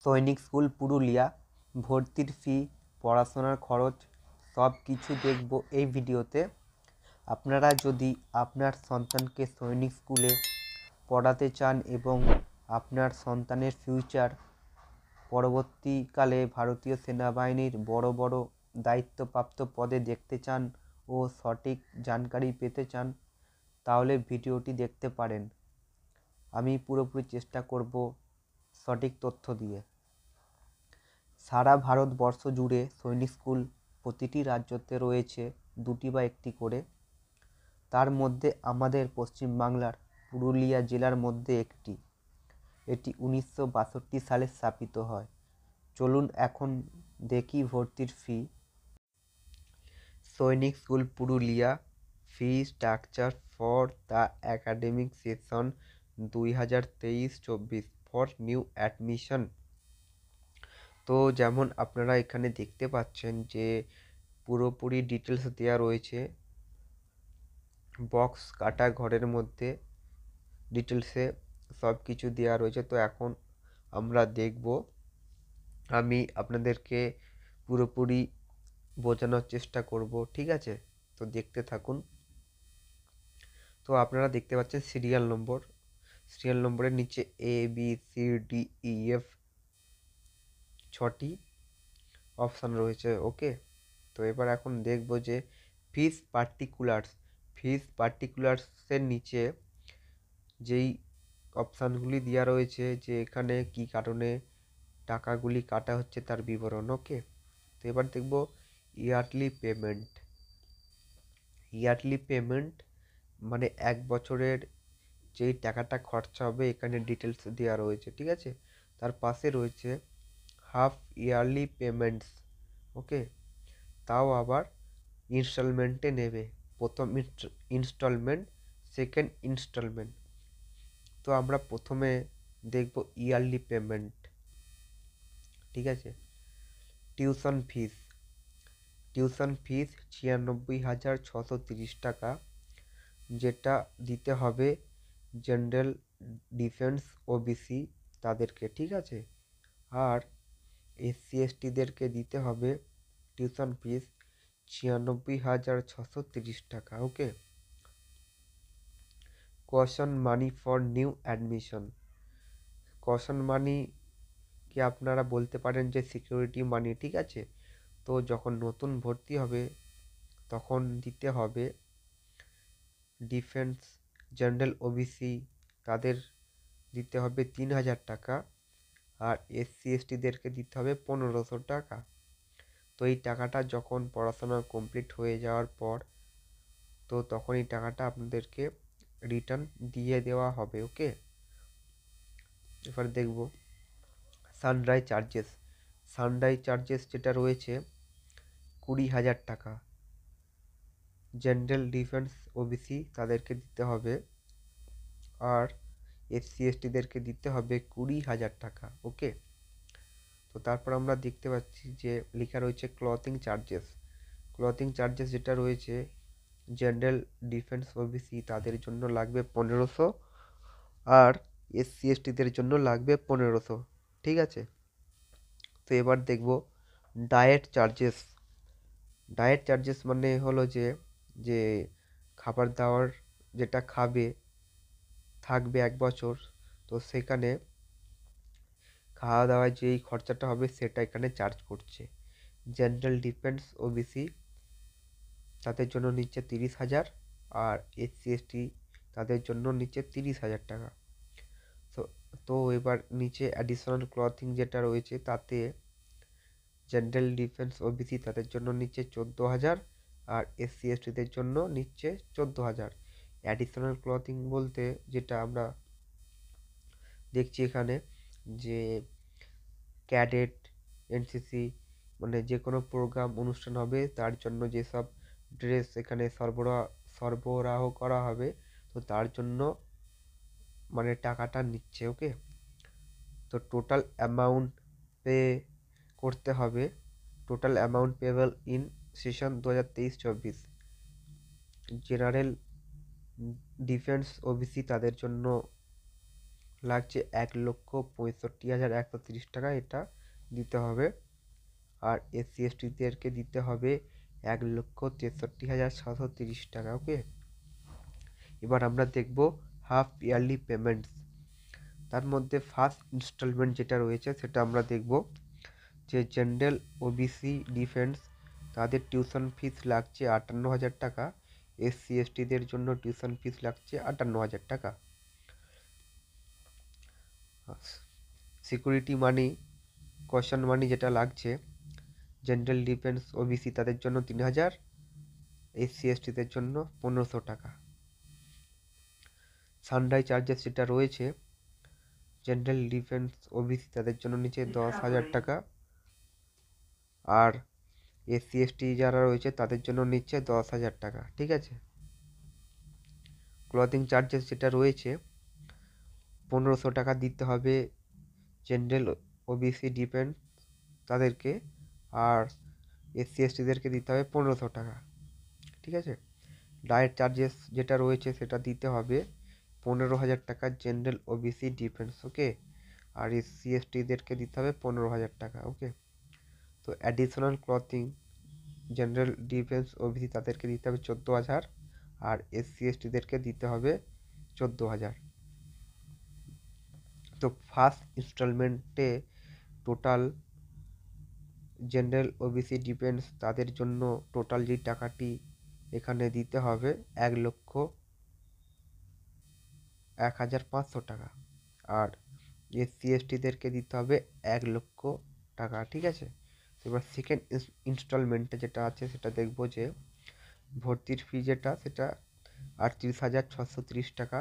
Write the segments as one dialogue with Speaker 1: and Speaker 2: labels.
Speaker 1: সৈনিক স্কুল পুরুলিয়া ভর্তির ফি, পড়াশোনার খরচ সব কিছু দেখব এই ভিডিওতে। আপনারা যদি আপনার সন্তানকে সৈনিক স্কুলে পড়াতে চান এবং আপনার সন্তানের ফিউচার পরবর্তীকালে ভারতীয় সেনাবাহিনীর বড় বড় দায়িত্বপ্রাপ্ত পদে দেখতে চান ও সঠিক জানকারি পেতে চান, তাহলে ভিডিওটি দেখতে পারেন। আমি পুরোপুরি চেষ্টা করব সঠিক তথ্য দিয়ে। সারা ভারতবর্ষ জুড়ে সৈনিক স্কুল প্রতিটি রাজ্যতে রয়েছে দুটি বা একটি করে। তার মধ্যে আমাদের পশ্চিমবাংলার পুরুলিয়া জেলার মধ্যে একটি। এটি 1962 সালে স্থাপিত হয়। চলুন এখন দেখি ভর্তির ফি। সৈনিক school Purulia fee structure for the academic session 2023-24 for new admission. তো যেমন আপনারা এখানে দেখতে পাচ্ছেন যে পুরোপুরি ডিটেলস দেওয়া রয়েছে, বক্স কাটা ঘরের মধ্যে ডিটেলসে সব কিছু দেওয়া রয়েছে। তো এখন আমরা দেখব, আমি আপনাদেরকে পুরোপুরি বোঝানোর চেষ্টা করব, ঠিক আছে? তো দেখতে থাকুন। তো আপনারা দেখতে পাচ্ছেন সিরিয়াল নম্বরের নিচে ABCDEF 6টি অপশান রয়েছে, ওকে। তো এবার এখন দেখব যে ফিস পার্টিকুলার্সের নিচে যেই অপশানগুলি দেওয়া রয়েছে যে এখানে কি কারণে টাকাগুলি কাটা হচ্ছে তার বিবরণ, ওকে। তো এবার দেখব ইয়ারলি পেমেন্ট মানে এক বছরের যেই টাকাটা খরচা হবে এখানে ডিটেলস দেওয়া রয়েছে, ঠিক আছে। তার পাশে রয়েছে হাফ ইয়ারলি পেমেন্টস, ওকে। তাও আবার ইনস্টলমেন্টে নেবে, প্রথম ইনস্টলমেন্ট, সেকেন্ড ইনস্টলমেন্ট। তো আমরা প্রথমে দেখব ইয়ারলি পেমেন্ট, ঠিক আছে। টিউশন ফিস 96,630 টাকা, যেটা দিতে হবে জেনারেল ডিফেন্স ওবিসি তাদেরকে, ঠিক আছে। আর SC STদেরকে দিতে হবে টিউশন ফিস 96,630 টাকা, okay. Caution money for new admission. Caution money কি আপনারা বলতে পারেন যে সিকিউরিটি মানি, ঠিক আছে। তো যখন নতুন ভর্তি হবে তখন দিতে হবে ডিফেন্স জেনারেল ওবিসি তাদের দিতে হবে 3,000 টাকা, আর SC STদেরকে দিতে হবে 1,500 টাকা। তো এই টাকাটা যখন পড়াশোনা কমপ্লিট হয়ে যাওয়ার পর তো তখন এই টাকাটা আপনাদেরকে রিটার্ন দিয়ে দেওয়া হবে, ওকে। এবার দেখব সানরাইজ চার্জেস যেটা রয়েছে 20,000 টাকা, জেনারেল ডিফেন্স ওবিসি তাদেরকে দিতে হবে, আর SC STদেরকে দিতে হবে 20,000 টাকা, ওকে। তো তারপর আমরা দেখতে পাচ্ছি যে লেখা রয়েছে ক্লথিং চার্জেস যেটা রয়েছে জেনারেল ডিফেন্স ওবিসি তাদের জন্য লাগবে 1,500, আর SC STদের জন্য লাগবে 1,500, ঠিক আছে। তো এবার দেখব ডায়েট চার্জেস মানে হলো যে খাবার দাবার যেটা থাকবে এক বছর, তো সেখানে খাওয়া দাওয়ায় যেই খরচাটা হবে সেটা এখানে চার্জ করছে। জেনারেল ডিফেন্স ওবিসি তাদের জন্য নিচ্ছে 30,000, আর SC ST তাদের জন্য নিচ্ছে 30,000 টাকা। তো এবার নিচে অ্যাডিশনাল ক্লথিং যেটা রয়েছে তাতে জেনারেল ডিফেন্স ওবিসি তাদের জন্য নিচ্ছে 14,000, আর SC STদের জন্য নিচ্ছে 14,000। অ্যাডিশনাল ক্লথিং বলতে যেটা আমরা দেখছি এখানে যে ক্যাডেট NCC মানে যে কোনো প্রোগ্রাম অনুষ্ঠান হবে তার জন্য যেসব ড্রেস এখানে সরবরাহ করা হবে, তো তার জন্য মানে টাকাটা নিচ্ছে, ওকে। তো টোটাল অ্যামাউন্ট করতে হবে, total amount payable in session 2023-24। General defence OBC তাদের জন্য লাগছে 1,65,130 টাকা, এটা দিতে হবে। আর SC STদেরকে দিতে হবে 1,63,630 টাকা। ওকে, এবার আমরা দেখব হাফ ইয়ারলি পেমেন্টস। তার মধ্যে ফার্স্ট ইনস্টলমেন্ট যেটা রয়েছে সেটা আমরা দেখব যে জেনারেল OBC ডিফেন্স তাদের টিউশন ফিস লাগছে 58,000 টাকা, SC STদের জন্য টিউশন ফিস লাগছে 58,000 টাকা। সিকিউরিটি মানি, কশন মানি যেটা লাগছে জেনারেল ডিফেন্স OBC তাদের জন্য 3,000, SC STদের জন্য 1,500 টাকা। সানডাই চার্জেস যেটা রয়েছে জেনারেল ডিফেন্স OBC তাদের জন্য নিচে 10,000 টাকা, আর SC ST যারা রয়েছে তাদের জন্য নিচ্ছে 10,000 টাকা। ঠিক আছে, ক্লথিং চার্জেস যেটা রয়েছে 1,500 টাকা দিতে হবে জেনারেল OBC ডিফেন্স তাদেরকে, আর SC STদেরকে দিতে হবে 1,500 টাকা। ঠিক আছে, ডায়েট চার্জেস যেটা রয়েছে সেটা দিতে হবে 15,000 টাকা জেনারেল OBC ডিফেন্স। ওকে, আর SC STদেরকে দিতে হবে 15,000 টাকা। ওকে, তো additional clothing general defence OBC তাদেরকে দিতে হবে 14,000, আর SC STদেরকে দিতে হবে 14,000। তো ফার্স্ট ইনস্টলমেন্টে টোটাল জেনারেল OBC ডিফেন্স তাদের জন্য টোটাল যে টাকাটি এখানে দিতে হবে 1,01,500 টাকা, আর SC STদেরকে দিতে হবে 1,00,000 টাকা। ঠিক আছে, এবার সেকেন্ড ইনস্টলমেন্টে যেটা আছে সেটা দেখব যে ভর্তির ফি যেটা সেটা 38,630 টাকা।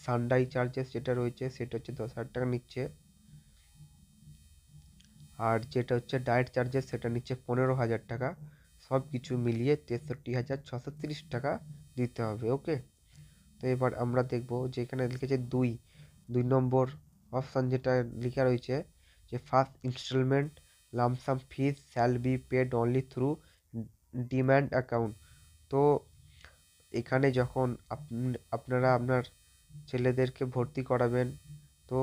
Speaker 1: সানডাই চার্জেস যেটা রয়েছে সেটা হচ্ছে 10,000 টাকা নিচ্ছে, আর যেটা হচ্ছে ডায়েট চার্জেস সেটা নিচ্ছে 15,000 টাকা। সব কিছু মিলিয়ে 63,630 টাকা দিতে হবে। ওকে, তো এবার আমরা দেখব যে এখানে লিখেছে দুই নম্বর অপশান যেটা লেখা রয়েছে যে first installment lump sum fees shall be paid only through demand account. তো এখানে যখন আপনারা আপনার ছেলেদেরকে ভর্তি করাবেন তো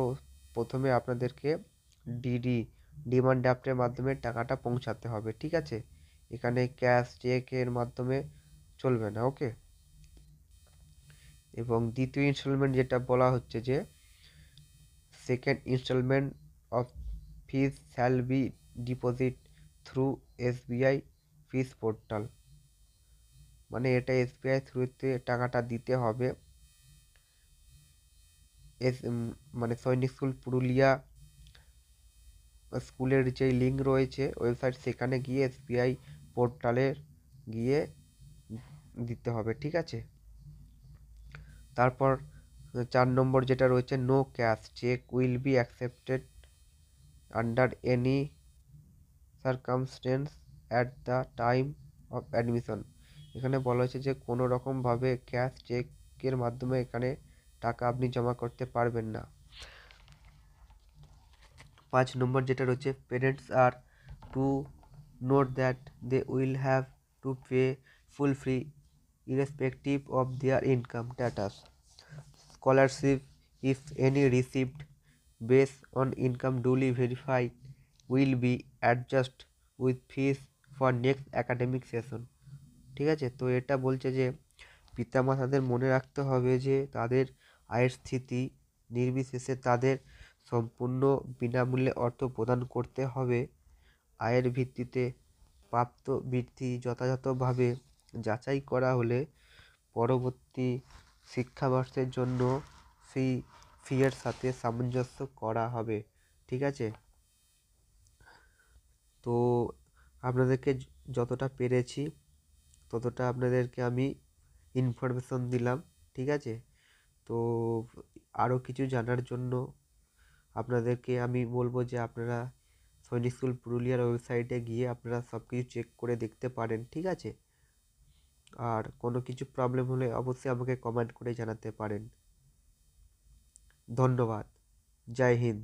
Speaker 1: প্রথমে আপনাদেরকে ডিমান্ড ড্রাফটের মাধ্যমে টাকাটা পৌঁছাতে হবে। ঠিক আছে, এখানে ক্যাশ চেকের মাধ্যমে চলবে না। ওকে, এবং দ্বিতীয় ইনস্টলমেন্ট যেটা বলা হচ্ছে যে second installment of fees shall be deposit through SBI fees portal, মানে এটা SBI থ্রুতে টাকাটা দিতে হবে। মানে সৈনিক স্কুল পুরুলিয়া স্কুলের যে লিঙ্ক রয়েছে ওয়েবসাইট সেখানে গিয়ে SBI পোর্টালে গিয়ে দিতে হবে। ঠিক আছে, তারপর 4 নম্বর যেটা রয়েছে no cash cheque will be accepted under any circumstance at the time of admission. এখানে বলা হয়েছে যে কোনো রকমভাবে ক্যাশ চেকের মাধ্যমে এখানে টাকা আপনি জমা করতে পারবেন না। 5 নম্বর যেটা রয়েছে parents are to note that they will have to pay full free irrespective of their income status. Scholarship, if any received based on income duly verified, will be adjusted with fees for next academic session. ঠিক আছে, তো এটা বলছে যে পিতামাতাদের মনে রাখতে হবে যে তাদের আয়ের স্থিতি নির্বিশেষে তাদের সম্পূর্ণ বিনামূল্যে অর্থ প্রদান করতে হবে। আয়ের ভিত্তিতে প্রাপ্ত বৃত্তি যথাযথভাবে যাচাই করা হলে পরবর্তী শিক্ষাবর্ষের জন্য ফিয়ের সাথে সামঞ্জস্য করা হবে। ঠিক আছে, তো আপনাদেরকে যতটা পেরেছি ততটা আপনাদেরকে আমি ইনফরমেশন দিলাম। ঠিক আছে, তো আরও কিছু জানার জন্য আপনাদেরকে আমি বলবো যে আপনারা সৈনিক স্কুল পুরুলিয়ার ওয়েবসাইটে গিয়ে আপনারা সব কিছু চেক করে দেখতে পারেন। ঠিক আছে, আর কোনো কিছু প্রবলেম হলে অবশ্যই আমাকে কমেন্ট করে জানাতে পারেন। ধন্যবাদ, জয় হিন্দ।